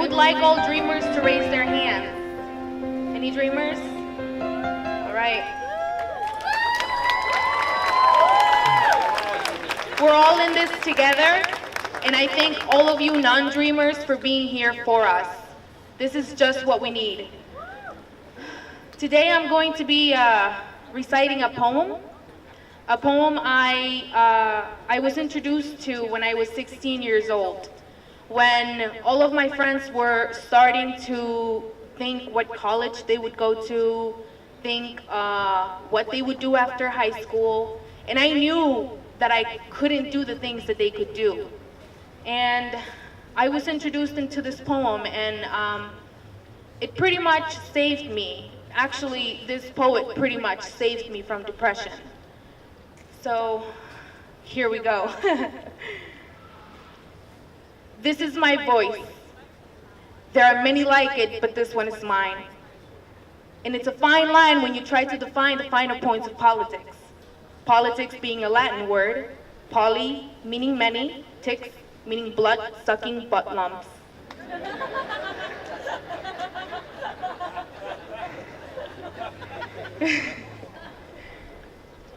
would like all dreamers to raise their hands. Any dreamers? All right. We're all in this together, and I thank all of you non-dreamers for being here for us. This is just what we need. Today I'm going to be reciting a poem I was introduced to when I was 16 years old, when all of my friends were starting to think what college they would go to, think what they would do after high school, and I knew that I couldn't do the things that they could do. And I was introduced into this poem, and it pretty much saved me. Actually, this poet pretty much saved me from depression. So, here we go. This is my voice. There are many like it, but this one is mine. And it's a fine line when you try to define the finer points of politics. Politics being a Latin word, poly meaning many, ticks meaning blood-sucking butt lumps.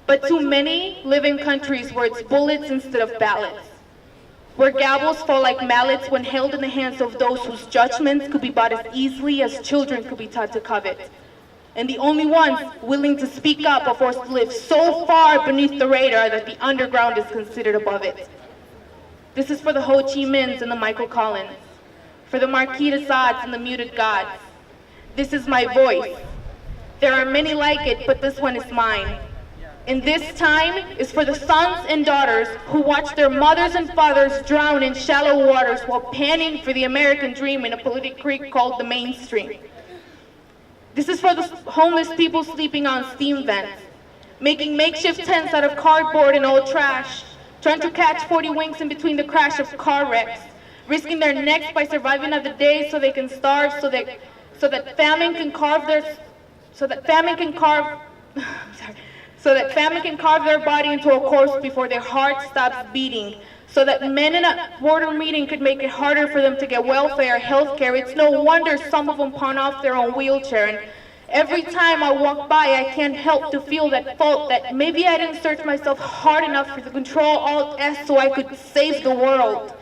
But too many live in countries where it's bullets instead of ballots, where gavels fall like mallets when held in the hands of those whose judgments could be bought as easily as children could be taught to covet. And the only ones willing to speak up are forced to live so far beneath the radar that the underground is considered above it. This is for the Ho Chi Minhs and the Michael Collins, for the Marquis de Sade's and the muted gods. This is my voice. There are many like it, but this one is mine. And this time is for the sons and daughters who watch their mothers and fathers drown in shallow waters while panning for the American dream in a polluted creek called the mainstream. This is for the homeless people sleeping on steam vents, making makeshift tents out of cardboard and old trash, trying to catch 40 winks in between the crash of car wrecks, risking their necks by surviving another day so they can starve, so that famine can carve their body into a corpse before their heart stops beating, so that men in a border meeting could make it harder for them to get welfare, health care. It's no wonder some of them pawn off their own wheelchair. And every time I walk by, I can't help to feel that fault that maybe I didn't search myself hard enough for the Control-Alt-S so I could save the world.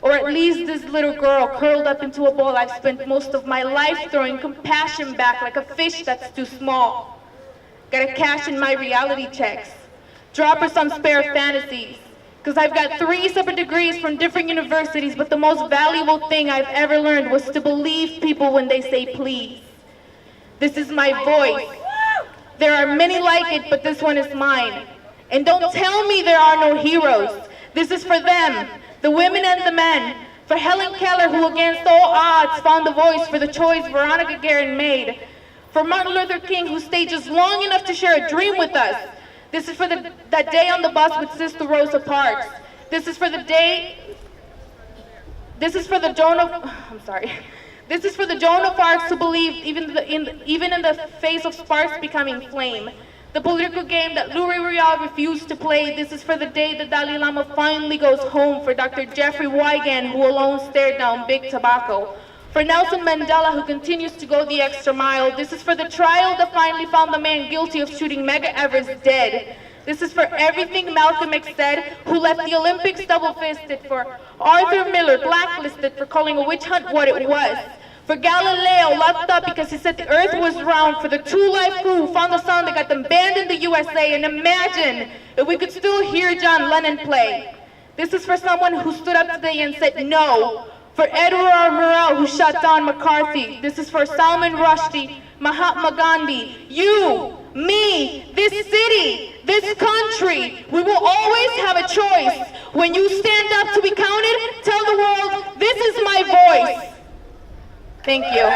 Or at least this little girl curled up into a ball I've spent most of my life throwing compassion back like a fish that's too small. Gotta cash in my reality checks, drop her some spare fantasies, because I've got 3 separate degrees from different universities, but the most valuable thing I've ever learned was to believe people when they say please. This is my voice. There are many like it, but this one is mine. And don't tell me there are no heroes. This is for them, the women and the men, for Helen Keller, who against all odds found the voice for the choice Veronica Guerin made, for Martin Luther King, who stayed just long enough to share a dream with us. This is for that day on the bus with Sister Rosa Parks. This is for the Joan of Arcs who believed even in the face of sparks becoming flame. The political game that Louis Riel refused to play. This is for the day the Dalai Lama finally goes home, for Dr. Jeffrey Wigand, who alone stared down big tobacco. For Nelson Mandela, who continues to go the extra mile. This is for the trial that finally found the man guilty of shooting Medgar Evers dead. This is for everything Malcolm X said, who left the Olympics double-fisted. For Arthur Miller, blacklisted for calling a witch hunt what it was. For Galileo, locked up because he said the earth was round. For the Two Life crew who found the song that got them banned in the USA. And imagine if we could still hear John Lennon play. This is for someone who stood up today and said no. For Edward R. Murrell, who shot John McCarthy. This is for Salman Rushdie, Mahatma Gandhi, you, me, this city, this country. We will always have a choice. When you stand up to be counted, tell the world, this is my voice. Thank you.